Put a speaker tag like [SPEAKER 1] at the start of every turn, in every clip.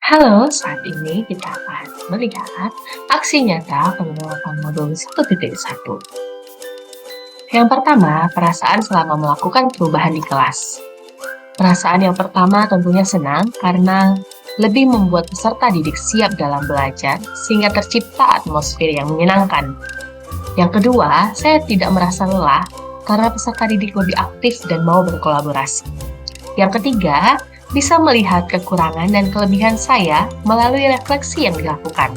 [SPEAKER 1] Halo, saat ini kita akan melihat aksi nyata penerapan modul 1.1. Yang pertama, perasaan selama melakukan perubahan di kelas. Perasaan yang pertama tentunya senang karena lebih membuat peserta didik siap dalam belajar sehingga tercipta atmosfer yang menyenangkan. Yang kedua, saya tidak merasa lelah karena peserta didik lebih aktif dan mau berkolaborasi. Yang ketiga, bisa melihat kekurangan dan kelebihan saya melalui refleksi yang dilakukan.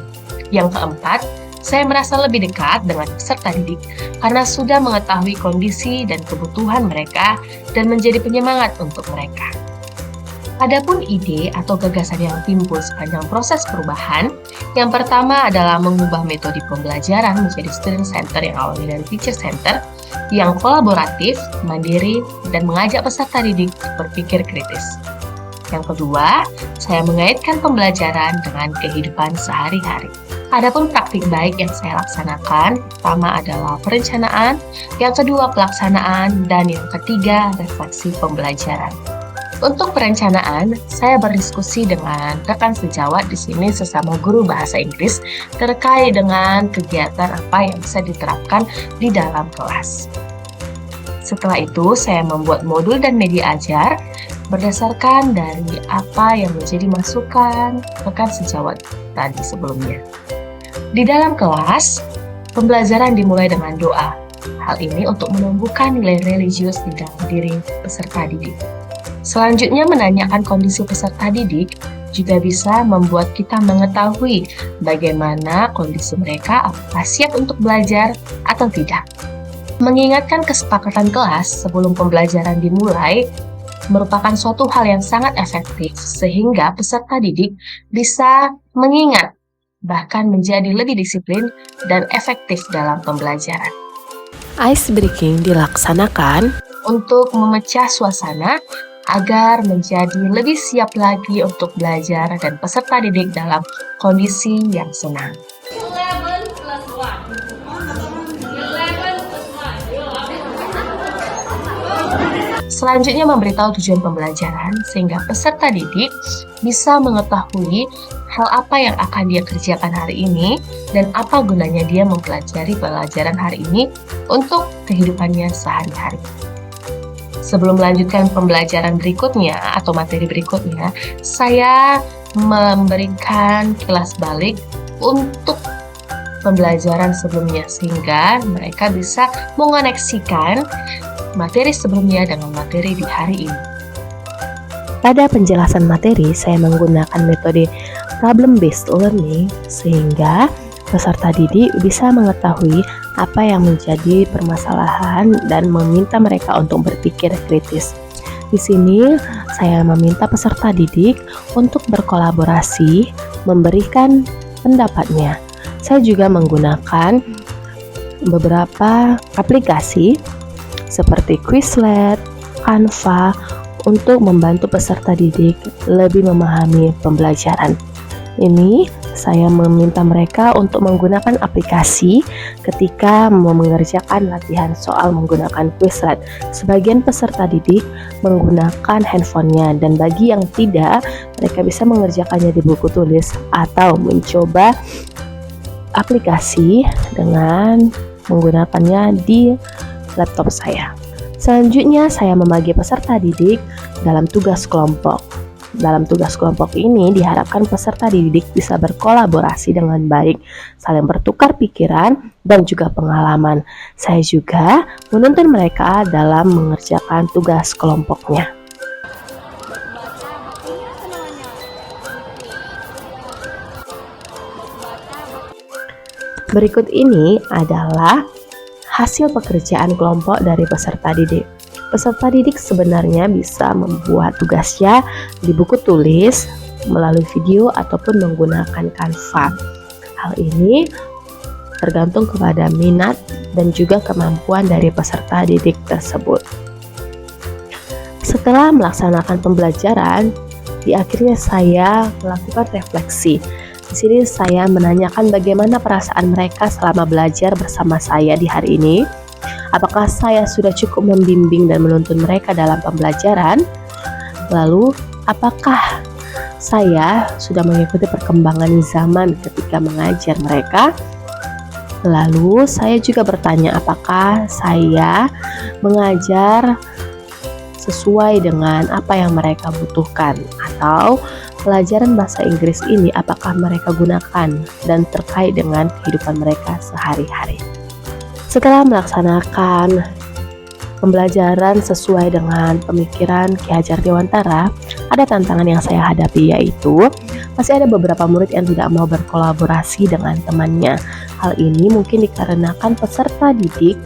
[SPEAKER 1] Yang keempat, saya merasa lebih dekat dengan peserta didik karena sudah mengetahui kondisi dan kebutuhan mereka dan menjadi penyemangat untuk mereka. Adapun ide atau gagasan yang timbul sepanjang proses perubahan, yang pertama adalah mengubah metode pembelajaran menjadi student center yang awalnya dari teacher center, yang kolaboratif, mandiri, dan mengajak peserta didik berpikir kritis. Yang kedua, saya mengaitkan pembelajaran dengan kehidupan sehari-hari. Adapun praktik baik yang saya laksanakan, pertama adalah perencanaan, yang kedua pelaksanaan, dan yang ketiga refleksi pembelajaran. Untuk perencanaan, saya berdiskusi dengan rekan sejawat di sini sesama guru bahasa Inggris terkait dengan kegiatan apa yang bisa diterapkan di dalam kelas. Setelah itu, saya membuat modul dan media ajar berdasarkan dari apa yang menjadi masukan rekan sejawat tadi sebelumnya. Di dalam kelas, pembelajaran dimulai dengan doa. Hal ini untuk menumbuhkan nilai religius di dalam diri peserta didik. Selanjutnya, menanyakan kondisi peserta didik juga bisa membuat kita mengetahui bagaimana kondisi mereka, apakah siap untuk belajar atau tidak. Mengingatkan kesepakatan kelas sebelum pembelajaran dimulai merupakan suatu hal yang sangat efektif sehingga peserta didik bisa mengingat, bahkan menjadi lebih disiplin dan efektif dalam pembelajaran.
[SPEAKER 2] Ice breaking dilaksanakan
[SPEAKER 1] Untuk memecah suasana agar menjadi lebih siap lagi untuk belajar dan peserta didik dalam kondisi yang senang.
[SPEAKER 3] 11 plus 1. 11 plus 1.
[SPEAKER 1] Selanjutnya memberitahu tujuan pembelajaran sehingga peserta didik bisa mengetahui hal apa yang akan dia kerjakan hari ini dan apa gunanya dia mempelajari pelajaran hari ini untuk kehidupannya sehari-hari. Sebelum melanjutkan pembelajaran berikutnya atau materi berikutnya, saya memberikan kilas balik untuk pembelajaran sebelumnya sehingga mereka bisa mengoneksikan materi sebelumnya dengan materi di hari ini.
[SPEAKER 2] pada penjelasan materi, saya menggunakan metode problem-based learning sehingga peserta didik bisa mengetahui apa yang menjadi permasalahan dan meminta mereka untuk berpikir kritis. Di sini, saya meminta peserta didik untuk berkolaborasi, memberikan pendapatnya. Saya juga menggunakan beberapa aplikasi seperti Quizlet, Canva untuk membantu peserta didik lebih memahami pembelajaran. Ini saya meminta mereka untuk menggunakan aplikasi ketika mengerjakan latihan soal menggunakan Quizlet. Sebagian peserta didik menggunakan handphonenya dan bagi yang tidak, mereka bisa mengerjakannya di buku tulis atau mencoba aplikasi dengan menggunakannya di laptop saya. Selanjutnya, saya membagi peserta didik dalam tugas kelompok. Dalam tugas kelompok ini diharapkan peserta didik bisa berkolaborasi dengan baik, saling bertukar pikiran dan juga pengalaman. Saya juga menuntun mereka dalam mengerjakan tugas kelompoknya. Berikut ini adalah hasil pekerjaan kelompok dari peserta didik. Peserta didik sebenarnya bisa membuat tugasnya di buku tulis, melalui video, ataupun menggunakan Canva. Hal ini tergantung kepada minat dan juga kemampuan dari peserta didik tersebut. Setelah melaksanakan pembelajaran, di akhirnya saya melakukan refleksi. Di sini saya menanyakan bagaimana perasaan mereka selama belajar bersama saya di hari ini. Apakah saya sudah cukup membimbing dan menuntun mereka dalam pembelajaran? Lalu, apakah Saya sudah mengikuti perkembangan zaman ketika mengajar mereka. Lalu saya juga bertanya apakah saya mengajar sesuai dengan apa yang mereka butuhkan, atau pelajaran bahasa Inggris ini apakah mereka gunakan dan terkait dengan kehidupan mereka sehari-hari. Setelah melaksanakan pembelajaran sesuai dengan pemikiran Ki Hajar Dewantara, ada tantangan yang saya hadapi, yaitu masih ada beberapa murid yang tidak mau berkolaborasi dengan temannya. Hal ini mungkin dikarenakan peserta didik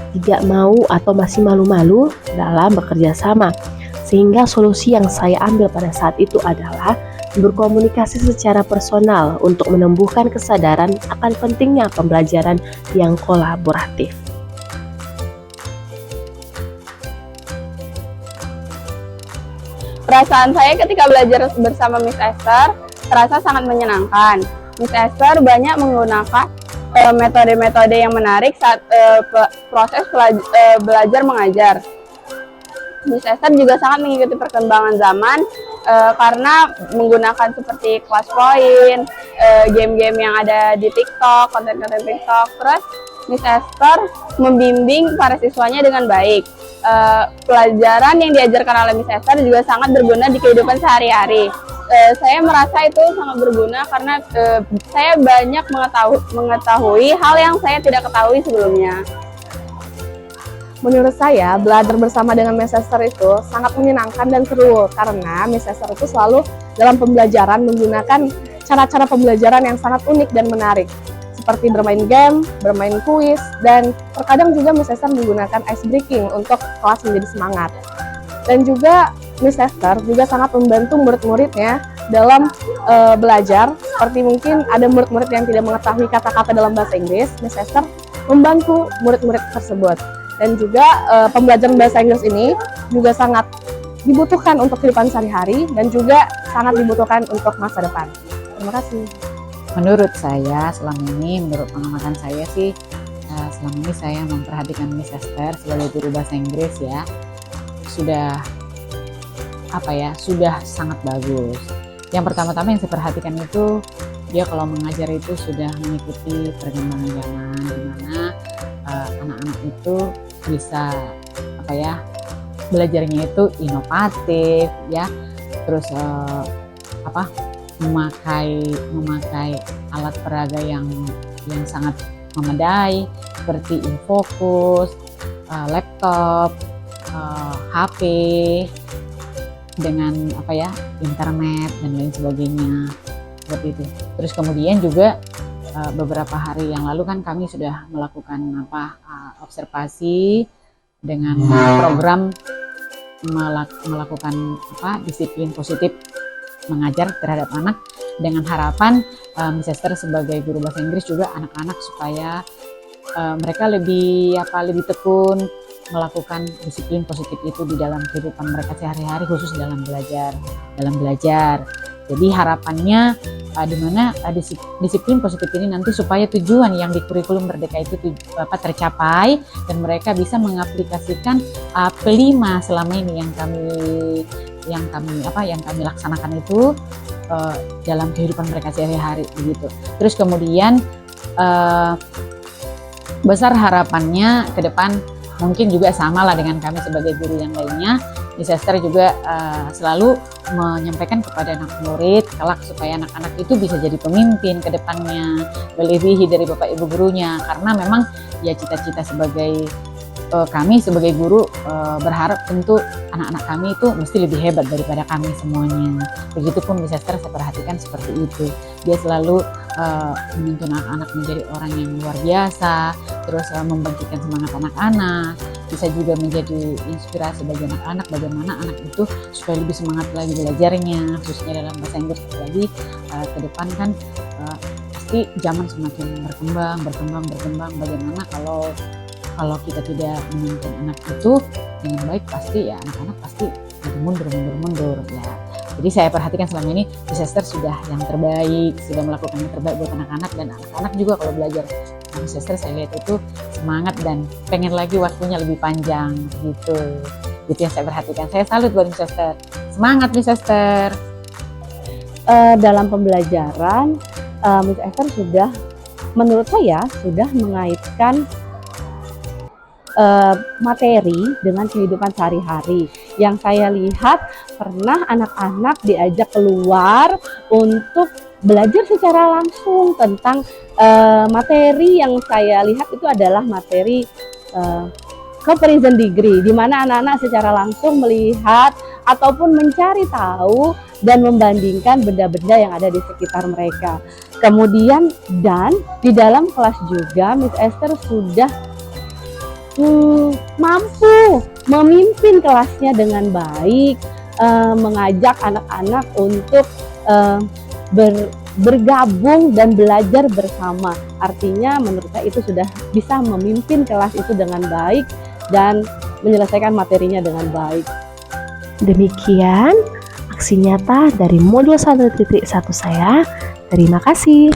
[SPEAKER 2] tidak mau atau masih malu-malu dalam bekerja sama. Sehingga solusi yang saya ambil pada saat itu adalah berkomunikasi secara personal untuk menumbuhkan kesadaran akan pentingnya pembelajaran yang kolaboratif.
[SPEAKER 4] Perasaan saya ketika belajar bersama Miss Esther terasa sangat menyenangkan. Miss Esther banyak menggunakan metode-metode yang menarik saat proses belajar mengajar. Miss Esther juga sangat mengikuti perkembangan zaman karena menggunakan seperti kelas point, game-game yang ada di TikTok, konten-konten TikTok. Terus Miss Esther membimbing para siswanya dengan baik. Pelajaran yang diajarkan oleh Miss Esther juga sangat berguna di kehidupan sehari-hari. Saya merasa itu sangat berguna karena saya banyak mengetahui hal yang saya tidak ketahui sebelumnya.
[SPEAKER 5] Menurut saya, belajar bersama dengan Miss Esther itu sangat menyenangkan dan seru karena Miss Esther itu selalu dalam pembelajaran menggunakan cara-cara pembelajaran yang sangat unik dan menarik, seperti bermain game, bermain kuis, dan terkadang juga Miss Esther menggunakan ice breaking untuk kelas menjadi semangat. Dan juga Miss Esther juga sangat membantu murid-muridnya dalam belajar, seperti mungkin ada murid-murid yang tidak mengetahui kata-kata dalam bahasa Inggris, Miss Esther membantu murid-murid tersebut. Dan juga pembelajaran bahasa Inggris ini juga sangat dibutuhkan untuk kehidupan sehari-hari dan juga sangat dibutuhkan untuk masa depan. Terima kasih.
[SPEAKER 6] Menurut saya selama ini, menurut pengamatan saya sih, selama ini saya memperhatikan Miss Esther sebagai guru bahasa Inggris ya, sudah sangat bagus. Yang pertama-tama yang saya perhatikan itu dia kalau mengajar itu sudah mengikuti perkembangan zaman, di mana anak-anak itu bisa belajarnya itu inovatif ya, terus memakai alat peraga yang sangat memadai seperti infocus, laptop, HP dengan internet dan lain sebagainya seperti itu. Terus kemudian juga beberapa hari yang lalu kan kami sudah melakukan observasi dengan program melakukan disiplin positif mengajar terhadap anak, dengan harapan Miss Esther sebagai guru bahasa Inggris juga anak-anak supaya mereka lebih tekun melakukan disiplin positif itu di dalam kehidupan mereka sehari-hari, khusus dalam belajar. Jadi harapannya di mana disiplin positif ini nanti supaya tujuan yang di kurikulum Merdeka itu tercapai dan mereka bisa mengaplikasikan P5 selama ini yang kami laksanakan itu dalam kehidupan mereka sehari-hari begitu. Terus kemudian besar harapannya ke depan mungkin juga sama lah dengan kami sebagai guru yang lainnya. Miss Esther juga selalu menyampaikan kepada anak murid kelak supaya anak-anak itu bisa jadi pemimpin ke depannya, melebihi dari bapak ibu gurunya, karena memang ya cita-cita sebagai kami sebagai guru berharap tentu anak-anak kami itu mesti lebih hebat daripada kami semuanya. Begitupun Miss Esther saya perhatikan seperti itu. Dia selalu menuntun anak-anak menjadi orang yang luar biasa, terus membangkitkan semangat anak-anak, bisa juga menjadi inspirasi bagi anak-anak bagaimana anak itu supaya lebih semangat lagi belajarnya, khususnya dalam bahasa Inggris. Apalagi ke depan kan pasti zaman semakin berkembang. Bagaimana kalau kita tidak menuntun anak itu dengan baik, pasti ya anak-anak pasti jadi mundur ya. Jadi saya perhatikan selama ini Miss Esther sudah yang terbaik, sudah melakukan yang terbaik buat anak-anak, dan anak-anak juga kalau belajar Miss Esther saya lihat itu semangat dan pengen lagi waktunya lebih panjang gitu. Itu yang saya perhatikan. Saya salut buat Miss Esther. Semangat Miss Esther.
[SPEAKER 7] dalam pembelajaran Miss Esther sudah, menurut saya sudah mengaitkan materi dengan kehidupan sehari-hari. Yang saya lihat pernah anak-anak diajak keluar untuk belajar secara langsung tentang materi yang saya lihat itu adalah materi comparison degree, di mana anak-anak secara langsung melihat ataupun mencari tahu dan membandingkan benda-benda yang ada di sekitar mereka. Kemudian dan di dalam kelas juga Miss Esther sudah mampu memimpin kelasnya dengan baik, mengajak anak-anak untuk bergabung dan belajar bersama. Artinya menurut saya itu sudah bisa memimpin kelas itu dengan baik dan menyelesaikan materinya dengan baik.
[SPEAKER 2] Demikian aksi nyata dari modul 1.1 saya. Terima kasih.